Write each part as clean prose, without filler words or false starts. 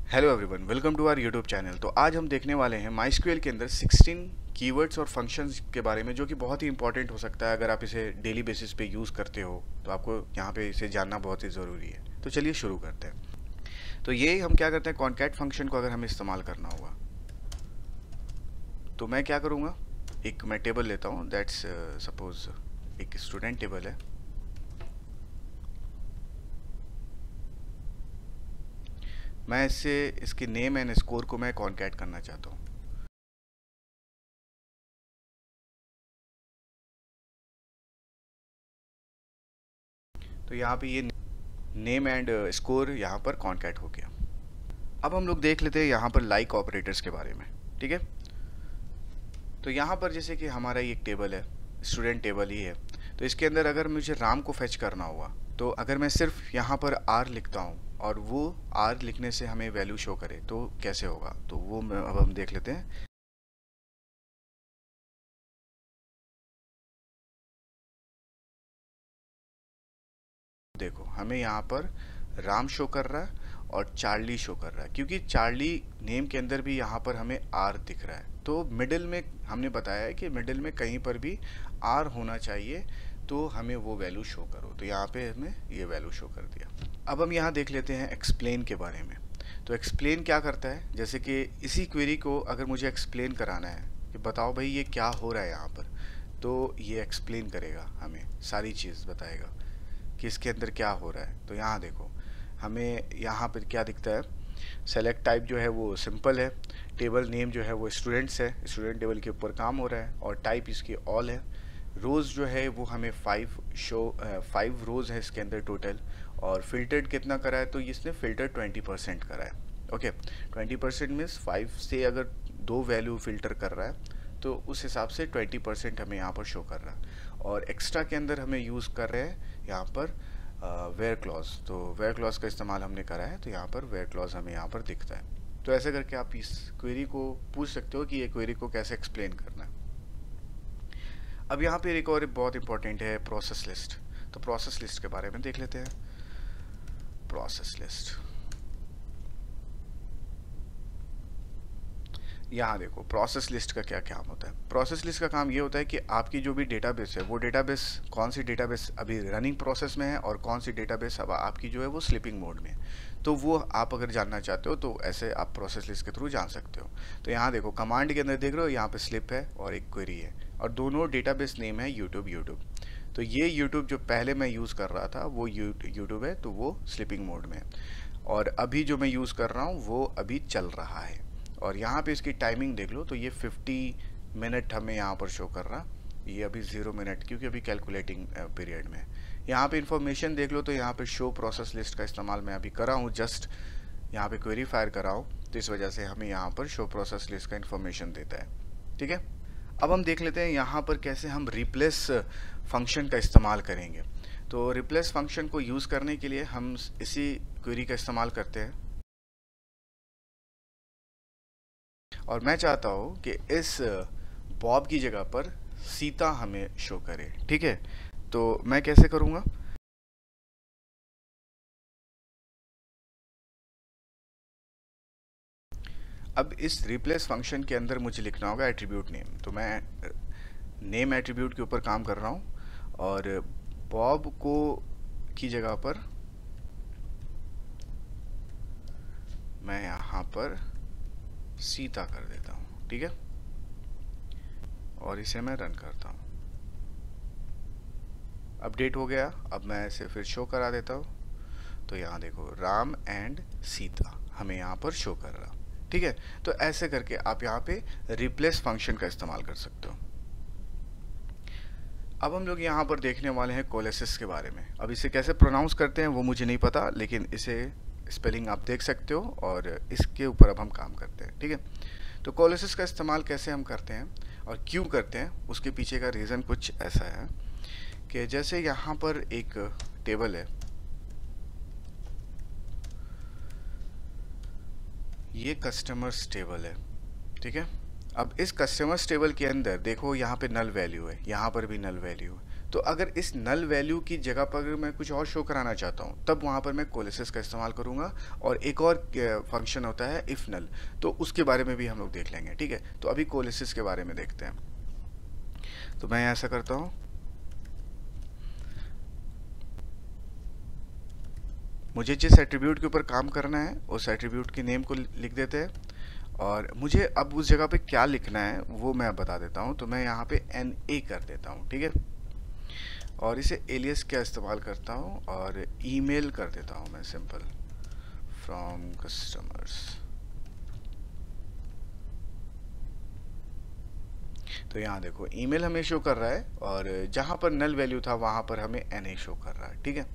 Hello everyone, welcome to our YouTube channel. तो आज हम देखने वाले हैं माइस्क्यूएल के अंदर 16 कीवर्ड्स और फंक्शंस के बारे में, जो कि बहुत ही इंपॉर्टेंट हो सकता है। अगर आप इसे डेली बेसिस पे यूज़ करते हो तो आपको यहाँ पे इसे जानना बहुत ही ज़रूरी है। तो चलिए शुरू करते हैं। तो ये हम क्या करते हैं, कॉन्कैट फंक्शन को अगर हमें इस्तेमाल करना होगा तो मैं क्या करूँगा, एक मैं टेबल लेता हूँ। दैट्स सपोज एक स्टूडेंट टेबल है। मैं इसके नेम एंड स्कोर को मैं कॉन्कैट करना चाहता हूँ। तो यहाँ पे ये नेम एंड स्कोर यहाँ पर कॉन्कैट हो गया। अब हम लोग देख लेते हैं यहाँ पर लाइक ऑपरेटर्स के बारे में। ठीक है, तो यहाँ पर जैसे कि हमारा ये एक टेबल है, स्टूडेंट टेबल ही है। तो इसके अंदर अगर मुझे राम को फेच करना हुआ तो अगर मैं सिर्फ यहाँ पर आर लिखता हूँ और वो आर लिखने से हमें वैल्यू शो करे तो कैसे होगा, तो वो अब हम देख लेते हैं। देखो हमें यहाँ पर राम शो कर रहा है और चार्ली शो कर रहा है, क्योंकि चार्ली नेम के अंदर भी यहाँ पर हमें आर दिख रहा है। तो मिडिल में हमने बताया है कि मिडिल में कहीं पर भी आर होना चाहिए तो हमें वो वैल्यू शो करो। तो यहाँ पे हमें ये वैल्यू शो कर दिया। अब हम यहाँ देख लेते हैं एक्सप्लेन के बारे में। तो एक्सप्लेन क्या करता है, जैसे कि इसी क्वेरी को अगर मुझे एक्सप्लेन कराना है कि बताओ भाई ये क्या हो रहा है यहाँ पर, तो ये एक्सप्लेन करेगा, हमें सारी चीज़ बताएगा कि इसके अंदर क्या हो रहा है। तो यहाँ देखो हमें यहाँ पर क्या दिखता है, सेलेक्ट टाइप जो है वो सिंपल है, टेबल नेम जो है वो स्टूडेंट्स है, स्टूडेंट टेबल के ऊपर काम हो रहा है, और टाइप इसकी ऑल है। रोज़ जो है वो हमें 5 रोज़ है इसके अंदर टोटल, और फिल्टर्ड कितना करा है, तो इसने फिल्टर 20% करा है। ओके, 20% मीन्स 5 से अगर 2 वैल्यू फिल्टर कर रहा है तो उस हिसाब से 20% हमें यहाँ पर शो कर रहा है। और एक्स्ट्रा के अंदर हमें यूज़ कर रहे हैं यहाँ पर वेयर क्लॉज। तो वेयर क्लॉज का इस्तेमाल हमने करा है, तो यहाँ पर वेयर क्लॉज हमें यहाँ पर दिखता है। तो ऐसे करके आप इस क्वेरी को पूछ सकते हो कि ये क्वेरी को कैसे एक्सप्लेन करना है। अब यहाँ पे एक और बहुत इंपॉर्टेंट है प्रोसेस लिस्ट। तो प्रोसेस लिस्ट के बारे में देख लेते हैं। प्रोसेस लिस्ट, यहाँ देखो प्रोसेस लिस्ट का क्या काम होता है। प्रोसेस लिस्ट का काम ये होता है कि आपकी जो भी डेटाबेस है वो डेटाबेस कौन सी डेटाबेस अभी रनिंग प्रोसेस में है और कौन सी डेटाबेस अब आपकी जो है वो स्लीपिंग मोड में है। तो वो आप अगर जानना चाहते हो तो ऐसे आप प्रोसेस लिस्ट के थ्रू जान सकते हो। तो यहाँ देखो कमांड के अंदर देख रहे हो, यहाँ पे स्लिप है और एक क्वेरी है, और दोनों डेटाबेस नेम है यूट्यूब। तो ये यूट्यूब जो पहले मैं यूज़ कर रहा था वो यूट्यूब है, तो वो स्लीपिंग मोड में है, और अभी जो मैं यूज़ कर रहा हूँ वो अभी चल रहा है। और यहाँ पे इसकी टाइमिंग देख लो, तो ये 50 मिनट हमें यहाँ पर शो कर रहा, ये अभी 0 मिनट, क्योंकि अभी कैलकुलेटिंग पीरियड में है। यहाँ पे इन्फॉर्मेशन देख लो, तो यहाँ पे शो प्रोसेस लिस्ट का इस्तेमाल मैं अभी कर रहा हूँ, जस्ट यहाँ पे क्वेरी फायर कर रहा हूँ, तो इस वजह से हमें यहाँ पर शो प्रोसेस लिस्ट का इन्फॉर्मेशन देता है। ठीक है, अब हम देख लेते हैं यहाँ पर कैसे हम रिप्लेस फंक्शन का इस्तेमाल करेंगे। तो रिप्लेस फंक्शन को यूज़ करने के लिए हम इसी क्वेरी का इस्तेमाल करते हैं, और मैं चाहता हूँ कि इस बॉब की जगह पर सीता हमें शो करे। ठीक है, तो मैं कैसे करूँगा, अब इस रिप्लेस फंक्शन के अंदर मुझे लिखना होगा एट्रीब्यूट नेम। तो मैं नेम एट्रीब्यूट के ऊपर काम कर रहा हूँ, और बॉब को की जगह पर मैं यहाँ पर सीता कर देता हूँ। ठीक है, और इसे मैं रन करता हूँ। अपडेट हो गया। अब मैं इसे फिर शो करा देता हूँ। तो यहाँ देखो राम एंड सीता हमें यहाँ पर शो कर रहा। ठीक है, तो ऐसे करके आप यहाँ पे रिप्लेस फंक्शन का इस्तेमाल कर सकते हो। अब हम लोग यहाँ पर देखने वाले हैं कोलेसिस के बारे में। अब इसे कैसे प्रोनाउंस करते हैं वो मुझे नहीं पता, लेकिन इसे स्पेलिंग आप देख सकते हो, और इसके ऊपर अब हम काम करते हैं। ठीक है, तो कोलेसिस का इस्तेमाल कैसे हम करते हैं और क्यों करते हैं, उसके पीछे का रीज़न कुछ ऐसा है कि जैसे यहाँ पर एक टेबल है, ये कस्टमर्स टेबल है। ठीक है, अब इस कस्टमर्स टेबल के अंदर देखो यहाँ पे नल वैल्यू है, यहाँ पर भी नल वैल्यू है। तो अगर इस नल वैल्यू की जगह पर अगर मैं कुछ और शो कराना चाहता हूँ तब वहाँ पर मैं कोलिसिस का इस्तेमाल करूँगा। और एक और फंक्शन होता है इफ़ नल, तो उसके बारे में भी हम लोग देख लेंगे, ठीक है। तो अभी कोलिसिस के बारे में देखते हैं। तो मैं ऐसा करता हूँ, मुझे जिस एट्रीब्यूट के ऊपर काम करना है उस एट्रीब्यूट के नेम को लिख देते हैं, और मुझे अब उस जगह पे क्या लिखना है वो मैं बता देता हूँ। तो मैं यहाँ पे NA कर देता हूँ, ठीक है। और इसे एलियस का इस्तेमाल करता हूँ और ईमेल कर देता हूँ मैं सिंपल फ्रॉम कस्टमर्स। तो यहाँ देखो ईमेल हमें शो कर रहा है और जहाँ पर नल वैल्यू था वहाँ पर हमें NA शो कर रहा है, ठीक है।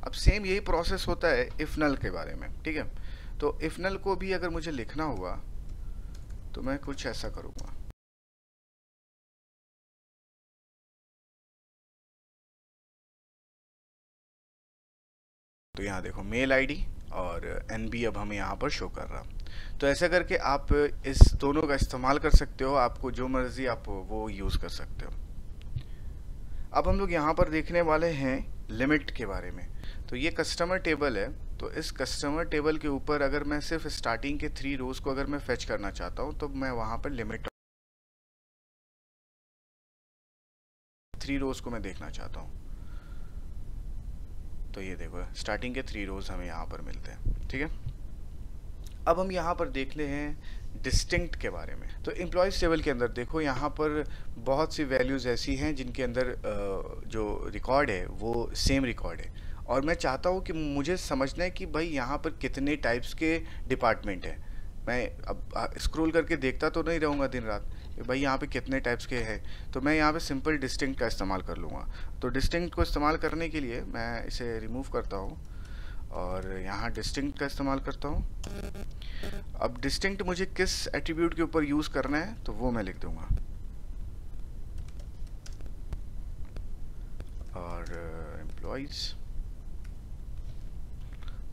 अब सेम यही प्रोसेस होता है इफ नल के बारे में, ठीक है। तो इफ नल को भी अगर मुझे लिखना हुआ तो मैं कुछ ऐसा करूँगा। तो यहाँ देखो मेल आईडी और NB अब हमें यहाँ पर शो कर रहा। तो ऐसा करके आप इस दोनों का इस्तेमाल कर सकते हो, आपको जो मर्जी आप वो यूज़ कर सकते हो। अब हम लोग यहाँ पर देखने वाले हैं लिमिट के बारे में। तो ये कस्टमर टेबल है, तो इस कस्टमर टेबल के ऊपर अगर मैं सिर्फ स्टार्टिंग के 3 रोज को अगर मैं फेच करना चाहता हूँ तो मैं वहाँ पर लिमिट 3 रोज को मैं देखना चाहता हूँ। तो ये देखो स्टार्टिंग के 3 रोज हमें यहाँ पर मिलते हैं, ठीक है। अब हम यहाँ पर देख ले हैं डिस्टिंक्ट के बारे में। तो एम्प्लॉयज़ टेबल के अंदर देखो यहाँ पर बहुत सी वैल्यूज़ ऐसी हैं जिनके अंदर जो रिकॉर्ड है वो सेम रिकॉर्ड है, और मैं चाहता हूँ कि मुझे समझना है कि भाई यहाँ पर कितने टाइप्स के डिपार्टमेंट हैं। मैं अब स्क्रॉल करके देखता तो नहीं रहूँगा दिन रात कि भाई यहाँ पे कितने टाइप्स के हैं। तो मैं यहाँ पे सिंपल डिस्टिंक्ट का इस्तेमाल कर लूँगा। तो डिस्टिंक्ट को इस्तेमाल करने के लिए मैं इसे रिमूव करता हूँ और यहाँ डिस्टिंक्ट का इस्तेमाल करता हूँ। अब डिस्टिंक्ट मुझे किस एट्रीब्यूट के ऊपर यूज़ करना है तो वो मैं लिख दूँगा, और एम्प्लॉयज़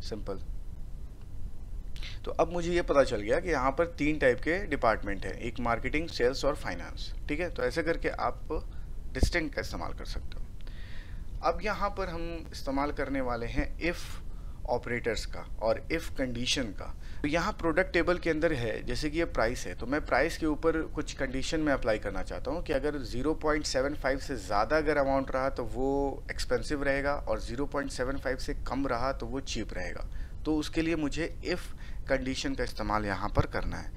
सिंपल। तो अब मुझे ये पता चल गया कि यहाँ पर 3 टाइप के डिपार्टमेंट हैं, एक मार्केटिंग, सेल्स और फाइनेंस, ठीक है। तो ऐसे करके आप डिस्टिंक्ट का इस्तेमाल कर सकते हो। अब यहाँ पर हम इस्तेमाल करने वाले हैं इफ़ ऑपरेटर्स का और इफ़ कंडीशन का। तो यहाँ प्रोडक्ट टेबल के अंदर है, जैसे कि ये प्राइस है, तो मैं प्राइस के ऊपर कुछ कंडीशन में अप्लाई करना चाहता हूँ कि अगर 0.75 से ज़्यादा अगर अमाउंट रहा तो वो एक्सपेंसिव रहेगा, और 0.75 से कम रहा तो वो चीप रहेगा। तो उसके लिए मुझे इफ़ कंडीशन का इस्तेमाल यहाँ पर करना है।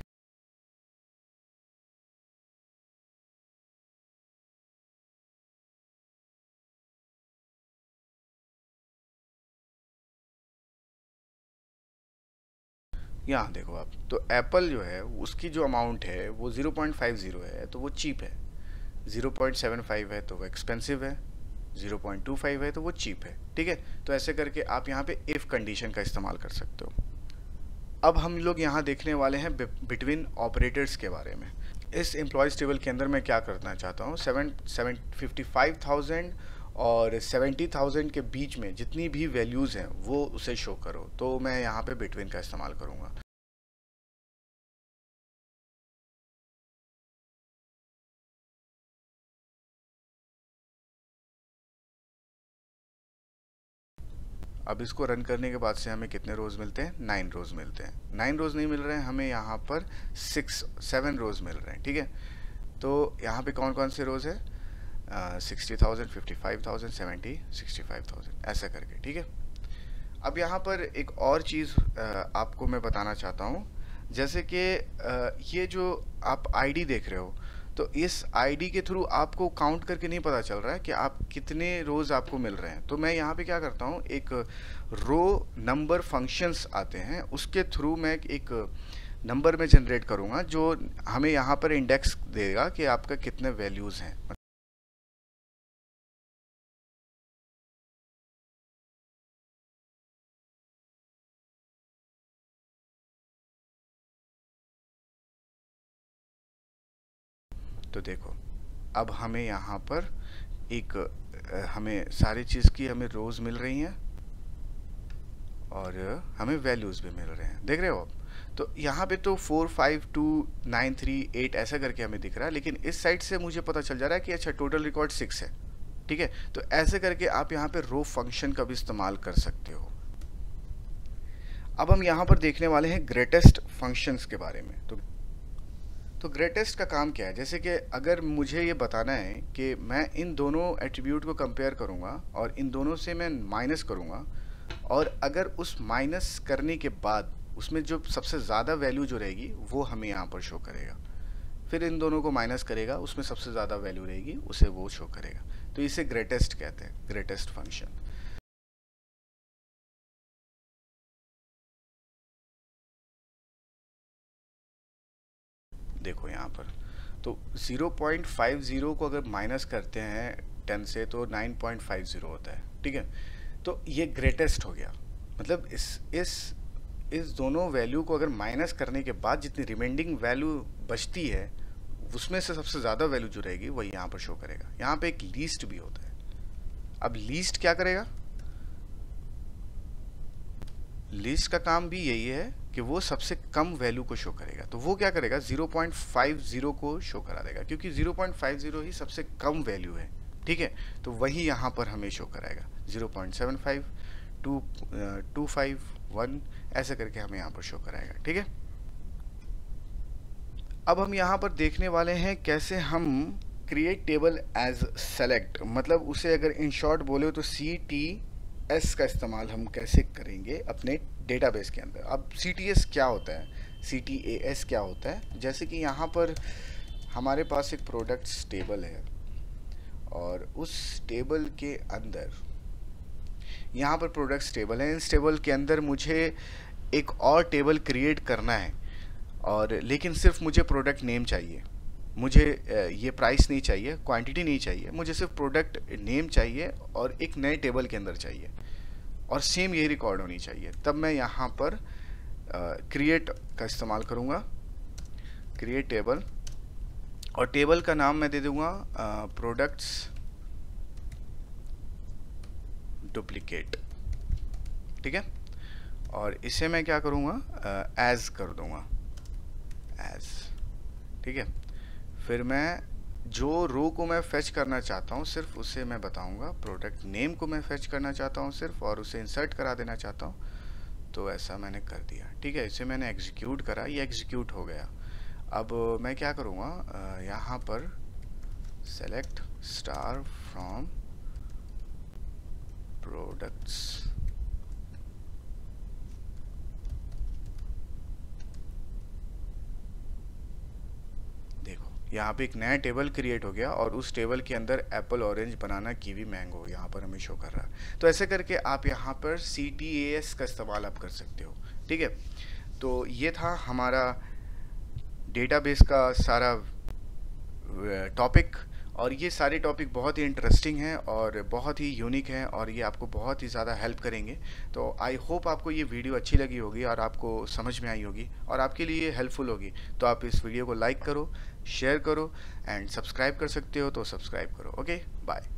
यहाँ देखो आप, तो एप्पल जो है उसकी जो अमाउंट है वो 0.50 है तो वो चीप है, 0.75 है तो वो एक्सपेंसिव है, 0.25 है तो वो चीप है, ठीक है। तो ऐसे करके आप यहाँ पे इफ़ कंडीशन का इस्तेमाल कर सकते हो। अब हम लोग यहाँ देखने वाले हैं बिटवीन ऑपरेटर्स के बारे में। इस एम्प्लॉयज़ टेबल के अंदर मैं क्या करना चाहता हूँ, 55,000 और 70,000 के बीच में जितनी भी वैल्यूज़ हैं वो उसे शो करो। तो मैं यहाँ पे बिटवीन का इस्तेमाल करूँगा। अब इसको रन करने के बाद से हमें कितने रोज़ मिलते हैं, 9 रोज़ मिलते हैं। 9 रोज़ नहीं मिल रहे हैं हमें, यहाँ पर 7 रोज़ मिल रहे हैं, ठीक है। तो यहाँ पे कौन कौन से रोज़ है, 60,000, 55,000, 70, 65,000 ऐसा करके, ठीक है। अब यहाँ पर एक और चीज़ आपको मैं बताना चाहता हूँ, जैसे कि ये जो आप आईडी देख रहे हो, तो इस आईडी के थ्रू आपको काउंट करके नहीं पता चल रहा है कि आप कितने रोज़ आपको मिल रहे हैं। तो मैं यहाँ पे क्या करता हूँ, एक रो नंबर फंक्शंस आते हैं, उसके थ्रू मैं एक नंबर में जनरेट करूँगा जो हमें यहाँ पर इंडेक्स देगा कि आपका कितने वैल्यूज़ हैं। तो देखो अब हमें यहाँ पर एक हमें सारी चीज़ की हमें रोज़ मिल रही हैं और हमें वैल्यूज़ भी मिल रहे हैं, देख रहे हो आप। तो यहाँ पे तो 4, 5, 2, 9, 3, 8 ऐसा करके हमें दिख रहा है, लेकिन इस साइड से मुझे पता चल जा रहा है कि अच्छा टोटल रिकॉर्ड 6 है, ठीक है। तो ऐसे करके आप यहाँ पे रो फंक्शन का भी इस्तेमाल कर सकते हो। अब हम यहाँ पर देखने वाले हैं ग्रेटेस्ट फंक्शंस के बारे में। तो ग्रेटेस्ट का काम क्या है, जैसे कि अगर मुझे ये बताना है कि मैं इन दोनों एट्रीब्यूट को कंपेयर करूँगा और इन दोनों से मैं माइनस करूँगा, और अगर उस माइनस करने के बाद उसमें जो सबसे ज़्यादा वैल्यू जो रहेगी वो हमें यहाँ पर शो करेगा। फिर इन दोनों को माइनस करेगा, उसमें सबसे ज़्यादा वैल्यू रहेगी, उसे वो शो करेगा। तो इसे ग्रेटेस्ट कहते हैं, ग्रेटेस्ट फंक्शन। देखो यहाँ पर तो 0.50 को अगर माइनस करते हैं 10 से तो 9.50 होता है, ठीक है। तो ये ग्रेटेस्ट हो गया, मतलब इस दोनों वैल्यू को अगर माइनस करने के बाद जितनी रिमेंडिंग वैल्यू बचती है उसमें से सबसे ज़्यादा वैल्यू जो रहेगी वही यहाँ पर शो करेगा। यहाँ पे एक लीस्ट भी होता है। अब लीस्ट क्या करेगा, लीस्ट का काम भी यही है कि वो सबसे कम वैल्यू को शो करेगा। तो वो क्या करेगा, 0.50 को शो करा देगा, क्योंकि 0.50 ही सबसे कम वैल्यू है, ठीक है। तो वही यहाँ पर हमें शो कराएगा 0.75, 2.5, 1 ऐसे करके हमें यहाँ पर शो कराएगा, ठीक है। अब हम यहाँ पर देखने वाले हैं कैसे हम क्रिएट टेबल एज सेलेक्ट, मतलब उसे अगर इन शॉर्ट बोले तो CTS का इस्तेमाल हम कैसे करेंगे अपने डेटाबेस के अंदर। अब CTS क्या होता है, CTAS क्या होता है, जैसे कि यहाँ पर हमारे पास एक प्रोडक्ट्स टेबल है और उस टेबल के अंदर यहाँ पर प्रोडक्ट्स टेबल है। इस टेबल के अंदर मुझे एक और टेबल क्रिएट करना है, और लेकिन सिर्फ मुझे प्रोडक्ट नेम चाहिए, मुझे ये प्राइस नहीं चाहिए, क्वांटिटी नहीं चाहिए, मुझे सिर्फ प्रोडक्ट नेम चाहिए और एक नए टेबल के अंदर चाहिए, और सेम ये रिकॉर्ड होनी चाहिए। तब मैं यहाँ पर क्रिएट का इस्तेमाल करूँगा, क्रिएट टेबल, और टेबल का नाम मैं दे दूँगा प्रोडक्ट्स डुप्लीकेट, ठीक है। और इसे मैं क्या करूँगा, एज कर दूँगा, एज, ठीक है। फिर मैं जो रो को मैं फेच करना चाहता हूँ सिर्फ उसे मैं बताऊँगा, प्रोडक्ट नेम को मैं फेच करना चाहता हूँ सिर्फ, और उसे इंसर्ट करा देना चाहता हूँ। तो ऐसा मैंने कर दिया, ठीक है। इसे मैंने एग्जीक्यूट करा, ये एग्जीक्यूट हो गया। अब मैं क्या करूँगा, यहाँ पर सेलेक्ट स्टार फ्रॉम प्रोडक्ट्स, देखो यहाँ पे एक नया टेबल क्रिएट हो गया और उस टेबल के अंदर एप्पल, ऑरेंज, बनाना, कीवी, मैंगो यहाँ पर हमें शो कर रहा है। तो ऐसे करके आप यहाँ पर CTAS का इस्तेमाल आप कर सकते हो, ठीक है। तो ये था हमारा डेटाबेस का सारा टॉपिक, और ये सारे टॉपिक बहुत ही इंटरेस्टिंग हैं और बहुत ही यूनिक हैं, और ये आपको बहुत ही ज़्यादा हेल्प करेंगे। तो आई होप आपको ये वीडियो अच्छी लगी होगी और आपको समझ में आई होगी और आपके लिए हेल्पफुल होगी। तो आप इस वीडियो को लाइक करो, शेयर करो, एंड सब्सक्राइब कर सकते हो तो सब्सक्राइब करो। Okay, bye.